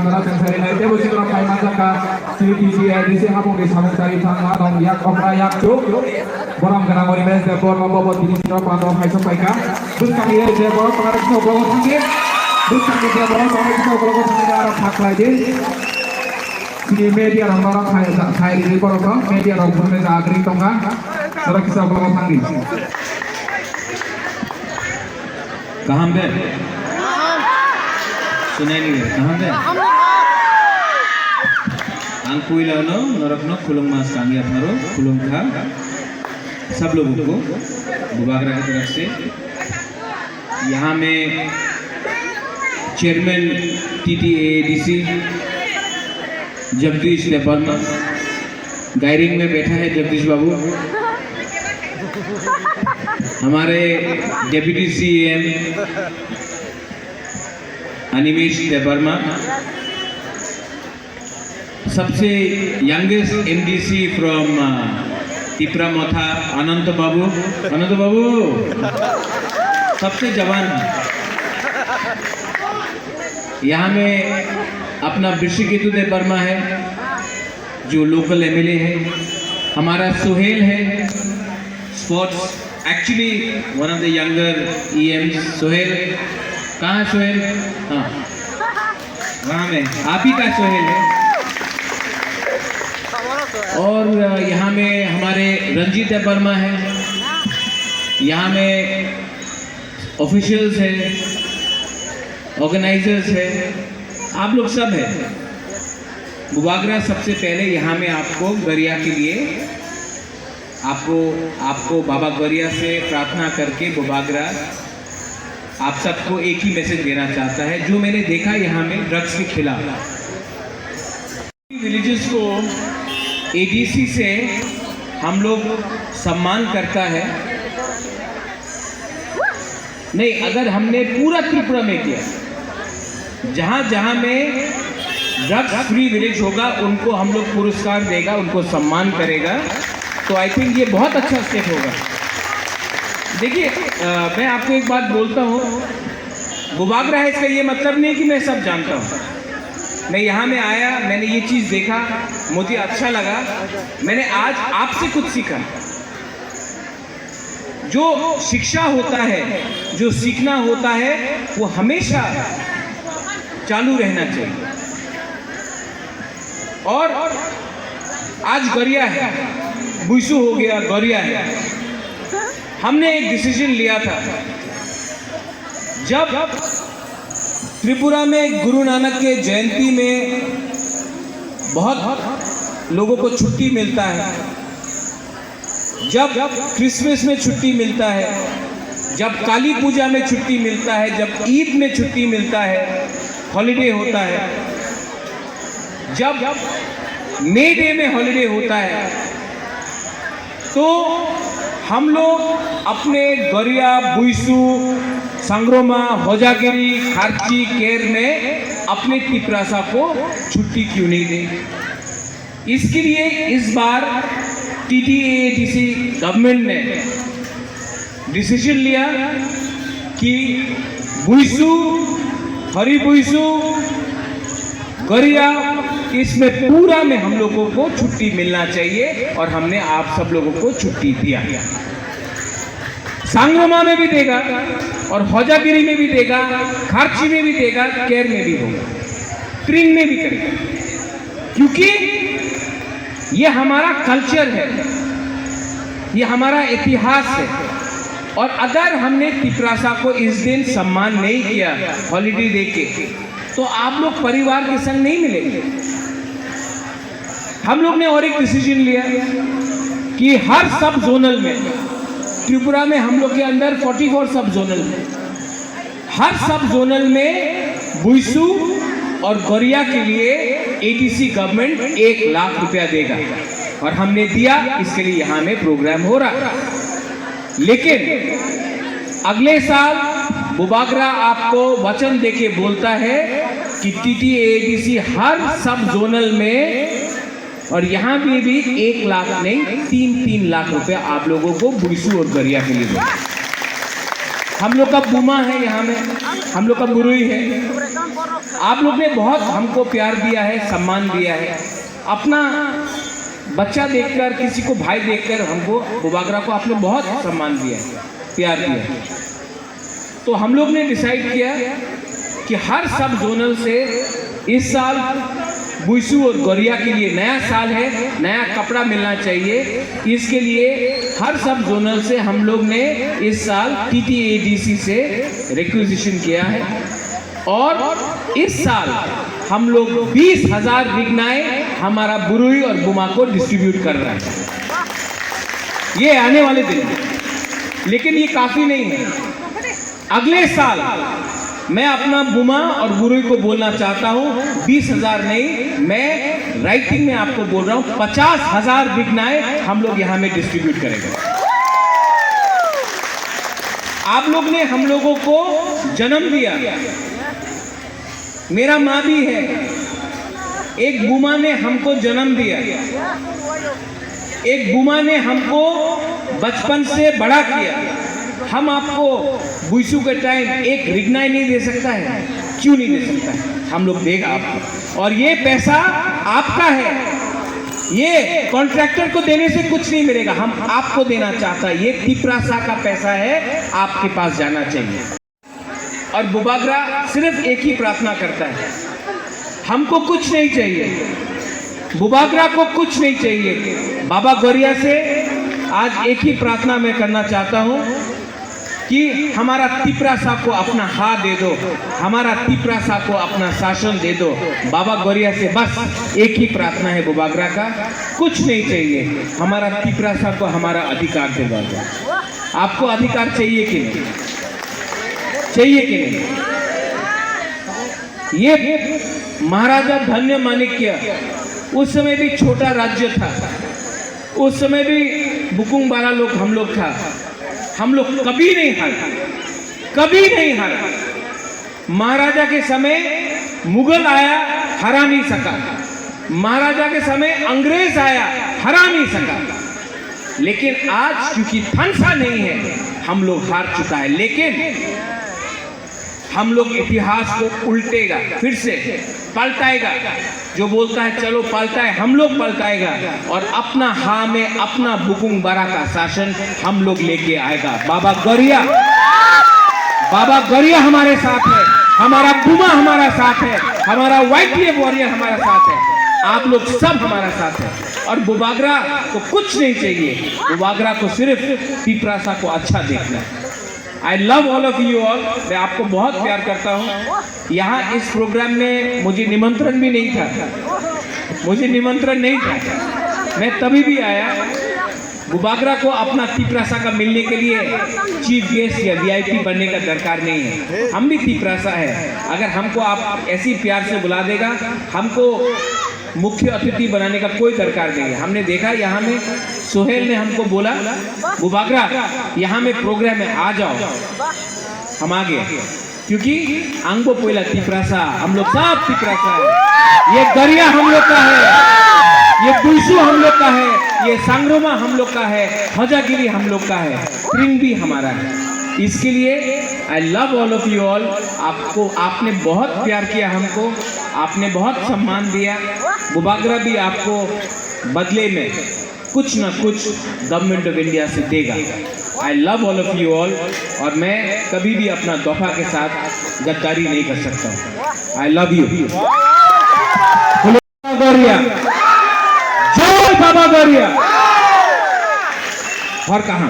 Sara Sensari Lai Debu Sikra Kai Majaka CTCA di Singapura di Samung Sari Tangga Dong Yak Okra Yak Cuk Boram Kena Mori Mes Debor Mabobot di Sikra Pantau Hai Sampaikan Terus kami Debor Pengarap Snow Blogo Tangkit Terus kami Debor Pengarap Snow Blogo Tangkit Arab Hak Lagi Sini media orang-orang saya di Borong media orang-orang Agri Tongga Sara Kisah Blogo Tangkit कहाँ पे सुनाई नहीं दे कहाँ पे अंकुई लानो नरकनो खुलुंग मास कांगी अपनारो खुलुंग था सब लोगों को बुबागरा की तरफ से यहाँ में चेयरमैन TTADC जगदीश देवर्मा गायरिंग में बैठा है जगदीश बाबू हमारे डेप्यूटी CM अनिमेश देवर्मा सबसे यंगेस्ट MDC फ्रॉम तिपरा मोथा अनंत बाबू सबसे जवान यहाँ में अपना ऋषिकेतु देवर्मा है जो लोकल MLA है हमारा सुहेल है sports actually one of the younger EMs Sohail कहाँ सोहेल हाँ वहाँ में आप ही का सोहेल है और यहाँ में हमारे रंजीत वर्मा है यहाँ में ऑफिशियल्स है ऑर्गेनाइजर्स है आप लोग सब है बुबागरा सबसे पहले यहाँ में आपको गरिया के लिए आपको बाबा गरिया से प्रार्थना करके बुबागरा आप सबको एक ही मैसेज देना चाहता है जो मैंने देखा यहाँ में ड्रग्स के खिलाफ विलेजेस को ADC से हम लोग सम्मान करता है नहीं अगर हमने पूरा त्रिपुरा में किया जहाँ जहाँ में ड्रग्स फ्री विलेज होगा उनको हम लोग पुरस्कार देगा उनको सम्मान करेगा तो आई थिंक ये बहुत अच्छा स्टेप होगा देखिए मैं आपको एक बात बोलता हूँ बुबागरा है इसका ये मतलब नहीं कि मैं सब जानता हूँ मैं यहाँ में आया मैंने ये चीज़ देखा मुझे अच्छा लगा मैंने आज आपसे कुछ सीखा जो शिक्षा होता है जो सीखना होता है वो हमेशा चालू रहना चाहिए और आज गरिया है बुइसू हो गया गरिया है हमने एक डिसीजन लिया था जब त्रिपुरा में गुरु नानक के जयंती में बहुत लोगों को छुट्टी मिलता है जब क्रिसमस में छुट्टी मिलता है जब काली पूजा में छुट्टी मिलता है जब ईद में छुट्टी मिलता है हॉलिडे होता है जब मे डे में हॉलिडे होता है तो हम लोग अपने गरिया बुइसू संग्रोमा होजागिरी खारची केर में अपने तिपरासा को छुट्टी क्यों नहीं दें इसके लिए इस बार TTADC गवर्नमेंट ने डिसीजन लिया कि बुइसू हरी बुइसू गरिया इसमें पूरा में हम लोगों को छुट्टी मिलना चाहिए और हमने आप सब लोगों को छुट्टी दिया सांगरोमा में भी देगा और होजागिरी में भी देगा खारची में भी देगा केर में भी होगा ट्रिंग में भी करेगा क्योंकि ये हमारा कल्चर है ये हमारा इतिहास है और अगर हमने तिपरासा को इस दिन सम्मान नहीं किया हॉलिडे दे के तो आप लोग परिवार के संग नहीं मिलेंगे हम लोग ने और एक डिसीजन लिया कि हर सब जोनल में त्रिपुरा में हम लोग के अंदर 44 सब जोनल में हर सब जोनल में बुइसू और गरिया के लिए ADC गवर्नमेंट 1 लाख रुपया देगा और हमने दिया इसके लिए यहाँ में प्रोग्राम हो रहा है लेकिन अगले साल बुबागरा आपको वचन देके बोलता है कि TTADC हर सब जोनल में और यहाँ भी 1 लाख नहीं 3-3 लाख रुपए आप लोगों को बुइसू और गरिया के लिए देगा हम लोग का बुमा है, यहाँ में हम लोग का बुरुई है। आप लोग ने बहुत हमको प्यार दिया है, सम्मान दिया है। अपना बच्चा देखकर, किसी को भाई देखकर हमको बुबागरा को आपने बहुत सम्मान दिया है, प्यार दिया है। तो हम लोग ने डिसाइड किया कि हर सब जोनल से इस साल बुइसू और गोरिया के लिए नया साल है, नया कपड़ा मिलना चाहिए। इसके लिए हर सब जोनल से हम लोग ने इस साल TTADC से रिक्विजिशन किया है और इस साल हम लोग 20,000 रिगनाएं हमारा बुरुई और बुमा को डिस्ट्रीब्यूट कर रहे हैं ये आने वाले दिन में। लेकिन ये काफ़ी नहीं है। अगले साल मैं अपना बुमा और बुरुई को बोलना चाहता हूँ 20,000 नहीं, मैं राइटिंग में आपको बोल रहा हूँ 50,000 रिगनाएं हम लोग यहाँ में डिस्ट्रीब्यूट करेंगे। आप लोग ने हम लोगों को जन्म दिया, मेरा माँ भी है। एक बुमा ने हमको जन्म दिया, एक बुमा ने हमको बचपन से बड़ा किया। हम आपको बुइसू के टाइम एक रिगनाई नहीं दे सकता है, क्यों नहीं दे सकता है? हम लोग देगा आपको, और ये पैसा आपका है। ये कॉन्ट्रैक्टर को देने से कुछ नहीं मिलेगा, हम आपको देना चाहता है। ये तिपरासा का पैसा है, आपके पास जाना चाहिए। और बुबागरा सिर्फ एक ही प्रार्थना करता है, हमको कुछ नहीं चाहिए, बुबागरा को कुछ नहीं चाहिए। बाबा गोरिया से आज एक ही प्रार्थना मैं करना चाहता हूँ कि हमारा तिपरासा को अपना हाथ दे दो, हमारा तिपरासा को अपना शासन दे दो। बाबा गोरिया से बस एक ही प्रार्थना है बुबागरा का, कुछ नहीं चाहिए। हमारा तिपरासा को हमारा अधिकार दे दो। आपको अधिकार चाहिए कि नहीं? चाहिए कि नहीं? ये महाराजा धन्य माणिक्य उस समय भी छोटा राज्य था, उस समय भी बुकुंग बारा लोग हम लोग था। हम लोग कभी नहीं हारा, कभी नहीं हारा। महाराजा के समय मुगल आया, हरा नहीं सका। महाराजा के समय अंग्रेज आया, हरा नहीं सका। लेकिन आज क्योंकि थनसा नहीं है, हम लोग हार चुका है। लेकिन हम लोग इतिहास को उल्टेगा, फिर से पलटाएगा। जो बोलता है चलो पलटा है, हम लोग पलटाएगा और अपना हाँ में अपना बुकुंग बारा का शासन हम लोग लेके आएगा। बाबा गोरिया, बाबा गोरिया हमारे साथ है, हमारा बुमा हमारा साथ है, हमारा व्हाइट वॉरियर हमारा साथ है। आप लोग सब हमारा साथ है। और बुबागरा को कुछ नहीं चाहिए, बुबागरा को सिर्फ तिपरासा को अच्छा देखना है। I love all of you all. मैं आपको बहुत प्यार करता हूँ। यहाँ इस प्रोग्राम में मुझे निमंत्रण भी नहीं था, मुझे निमंत्रण नहीं था। मैं तभी भी आया। बुबागरा को अपना तिपरासा का मिलने के लिए चीफ गेस्ट या VIP बनने का दरकार नहीं है। हम भी तिपरासा है। अगर हमको आप ऐसी प्यार से बुला देगा, हमको मुख्य अतिथि बनाने का कोई दरकार नहीं है। हमने देखा यहाँ में सोहेल ने हमको बोला बुबागरा यहाँ में प्रोग्राम है, आ जाओ। हम आ गए क्योंकि अंगो पोइला तिपरासा, हम लोग सब तिपरासा है। ये गरिया हम लोग का है, ये बुइसू हम लोग का है, ये सांग्रोमा हम लोग का है, हजागिरी हम लोग का है, प्रिंग भी हमारा है। इसके लिए I love all of you all. आपको आपने बहुत प्यार किया, हमको आपने बहुत सम्मान दिया। बुबागरा भी आपको बदले में कुछ ना कुछ गवर्नमेंट ऑफ इंडिया से देगा। I love all of you all. और मैं कभी भी अपना दोफा के साथ गद्दारी नहीं कर सकता। I love you. गोरिया, जय बाबा गोरिया। और कहाँ